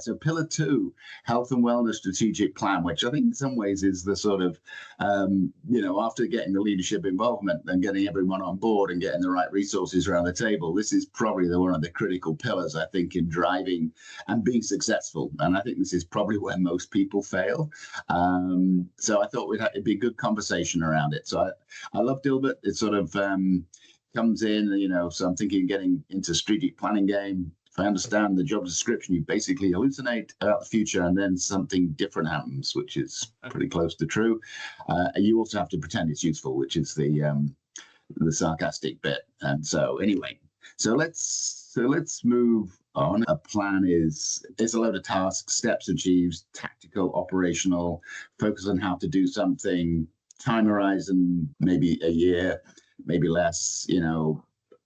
So pillar 2, health and wellness strategic plan, which I think in some ways is the sort of, after getting the leadership involvement and getting everyone on board and getting the right resources around the table, this is probably one of the critical pillars, I think, in driving and being successful. And I think this is probably where most people fail. So I thought it'd be a good conversation around it. So I love Dilbert. It sort of comes in, so I'm thinking getting into strategic planning game. If I understand the job description, you basically hallucinate about the future and then something different happens, which is pretty close to true. You also have to pretend it's useful, which is the sarcastic bit. And so anyway, so let's move on. A plan is a load of tasks, steps achieved, tactical, operational, focus on how to do something, time horizon, maybe a year, maybe less,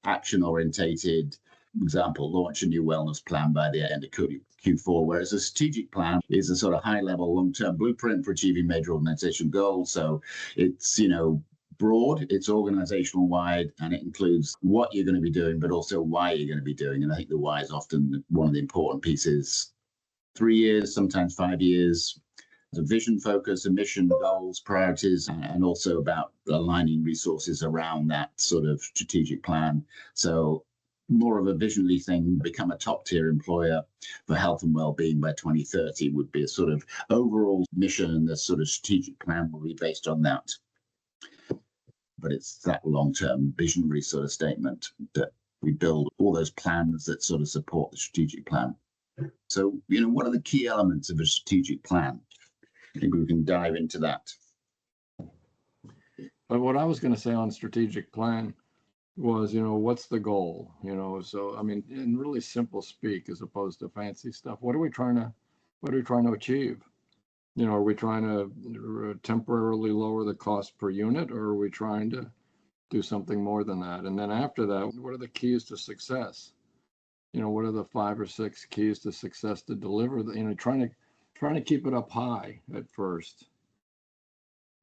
action orientated. Example, launch a new wellness plan by the end of Q4, whereas a strategic plan is a sort of high-level long-term blueprint for achieving major organizational goals. So it's, broad, it's organizational-wide, and it includes what you're going to be doing, but also why you're going to be doing. And I think the why is often one of the important pieces. 3 years, sometimes 5 years. The vision focus, a mission, goals, priorities, and also about aligning resources around that sort of strategic plan. So more of a visionary thing, become a top-tier employer for health and well-being by 2030 would be a sort of overall mission, and the sort of strategic plan will be based on that. But it's that long-term visionary sort of statement that we build all those plans that sort of support the strategic plan. So, what are the key elements of a strategic plan? I think we can dive into that. But what I was going to say on strategic plan was, what's the goal? So, in really simple speak, as opposed to fancy stuff, what are we trying to achieve? Are we trying to temporarily lower the cost per unit, or are we trying to do something more than that? And then after that, what are the keys to success? What are the 5 or 6 keys to success to deliver? Trying to keep it up high at first.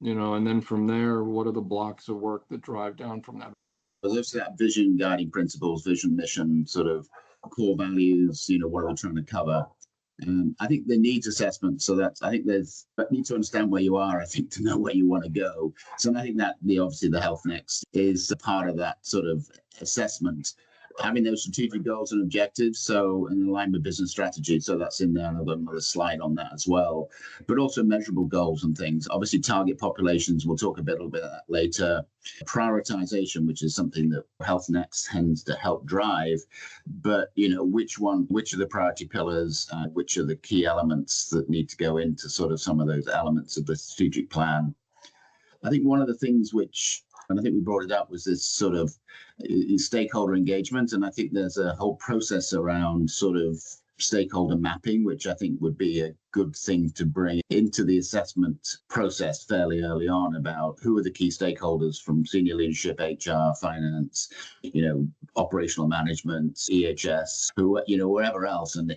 And then from there, what are the blocks of work that drive down from that? Well, there's that vision, guiding principles, vision, mission, sort of core values, what are we trying to cover? And I think the needs assessment, need to understand where you are, I think, to know where you want to go. So I think that obviously the Health Next is a part of that sort of assessment. Having those strategic goals and objectives, so in line with business strategy. So that's in there, and I've got another slide on that as well. But also measurable goals and things. Obviously, target populations, we'll talk a little bit of that later. Prioritization, which is something that Health Next tends to help drive. But, which are the priority pillars, which are the key elements that need to go into sort of some of those elements of the strategic plan. I think one of the things and I think we brought it up, was this sort of stakeholder engagement. And I think there's a whole process around sort of stakeholder mapping, which I think would be a good thing to bring into the assessment process fairly early on, about who are the key stakeholders from senior leadership, HR, finance, operational management, EHS, wherever else, and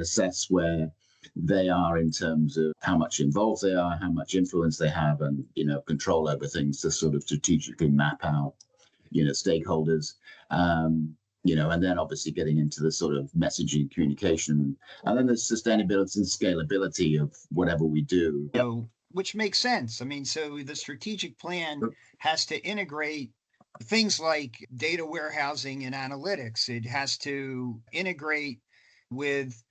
assess where they are in terms of how much involved they are, how much influence they have, and control over things to sort of strategically map out stakeholders, and then obviously getting into the sort of messaging, communication, and then the sustainability and scalability of whatever we do. Which makes sense. So the strategic plan has to integrate things like data warehousing and analytics. It has to integrate with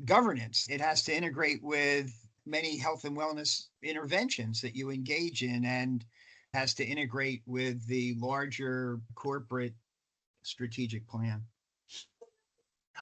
governance. It has to integrate with many health and wellness interventions that you engage in, and has to integrate with the larger corporate strategic plan.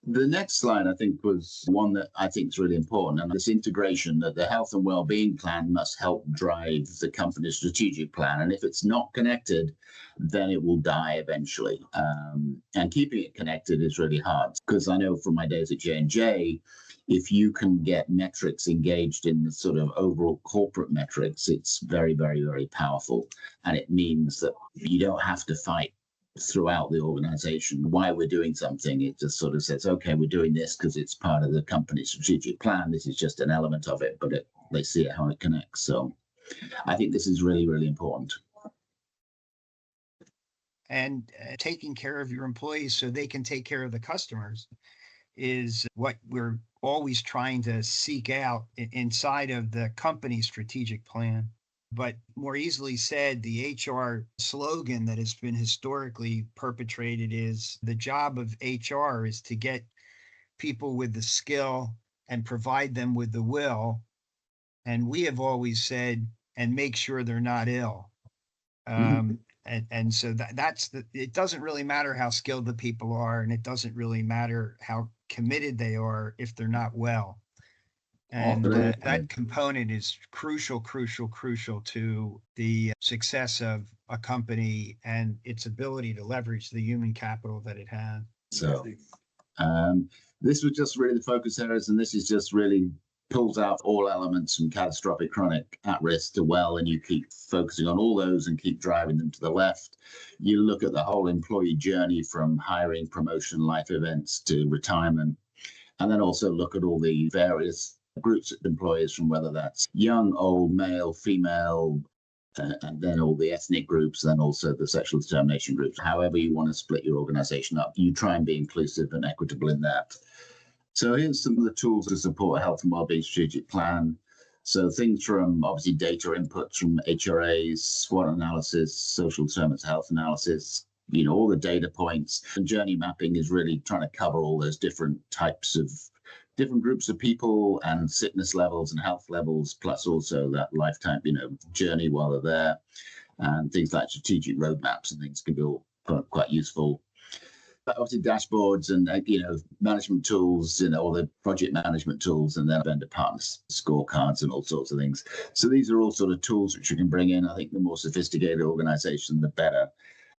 The next slide, I think, was one that I think is really important, and this integration that the health and well-being plan must help drive the company's strategic plan. And if it's not connected, then it will die eventually. And keeping it connected is really hard, because I know from my days at J&J, if you can get metrics engaged in the sort of overall corporate metrics, it's very, very, very powerful. And it means that you don't have to fight throughout the organization why we're doing something. It just sort of says, okay, we're doing this because it's part of the company's strategic plan. This is just an element of it, but they see it how it connects. So I think this is really, really important. And taking care of your employees so they can take care of the customers is what we're always trying to seek out inside of the company strategic plan. But more easily said, the HR slogan that has been historically perpetrated is the job of HR is to get people with the skill and provide them with the will. And we have always said, and make sure they're not ill. And so it doesn't really matter how skilled the people are, and it doesn't really matter how committed they are if they're not well. And that component is crucial to the success of a company and its ability to leverage the human capital that it has. So this was just really the focus areas, and this is just really pulls out all elements from catastrophic, chronic, at risk to well, and you keep focusing on all those and keep driving them to the left. You look at the whole employee journey from hiring, promotion, life events to retirement, and then also look at all the various groups of employees, from whether that's young, old, male, female, and then all the ethnic groups, then also the sexual determination groups. However you want to split your organization up, you try and be inclusive and equitable in that. So here's some of the tools to support a health and wellbeing strategic plan. So things from obviously data inputs from HRAs, SWOT analysis, social determinants of health analysis, all the data points. And journey mapping is really trying to cover all those different types of different groups of people and sickness levels and health levels, plus also that lifetime, journey while they're there. And things like strategic roadmaps and things can be all quite useful. But obviously dashboards and, management tools, all the project management tools, and then vendor partners, scorecards and all sorts of things. So these are all sort of tools which you can bring in. I think the more sophisticated organization, the better.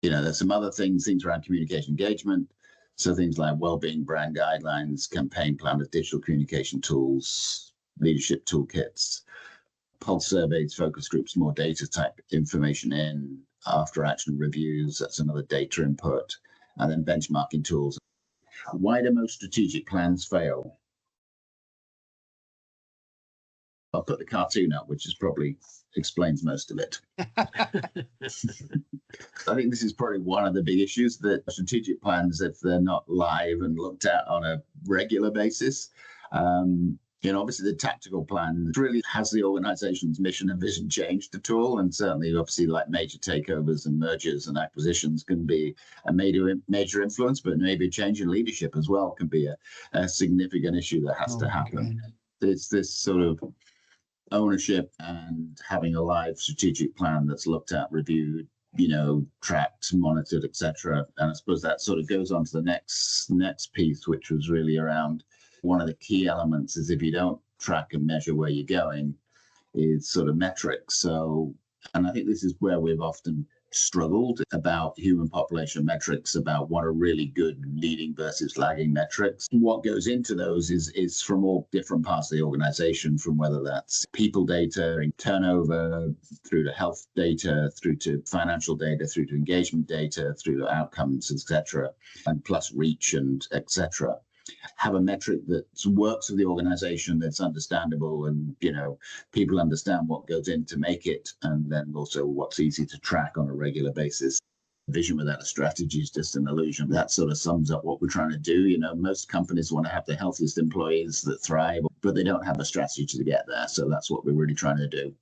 There's some other things around communication engagement. So things like wellbeing brand guidelines, campaign planners, digital communication tools, leadership toolkits, pulse surveys, focus groups, more data type information in, after action reviews, that's another data input, and then benchmarking tools. Why do most strategic plans fail? I'll put the cartoon up, which is probably explains most of it. I think this is probably one of the big issues, that strategic plans, if they're not live and looked at on a regular basis, obviously the tactical plan really has the organization's mission and vision changed at all. And certainly, obviously, like major takeovers and mergers and acquisitions can be a major influence, but maybe a change in leadership as well can be a significant issue that has to happen. It's this sort of ownership and having a live strategic plan that's looked at, reviewed, tracked, monitored, etc. And I suppose that sort of goes on to the next piece, which was really around one of the key elements is, if you don't track and measure where you're going, is sort of metrics. So, and I think this is where we've often struggled about human population metrics, about what are really good leading versus lagging metrics. What goes into those is from all different parts of the organization, from whether that's people data, turnover, through to health data, through to financial data, through to engagement data, through to outcomes, etc., and plus reach and etc. Have a metric that works for the organization, that's understandable, and people understand what goes in to make it, and then also what's easy to track on a regular basis. Vision without a strategy is just an illusion. That sort of sums up what we're trying to do. Most companies want to have the healthiest employees that thrive, but they don't have a strategy to get there. So that's what we're really trying to do.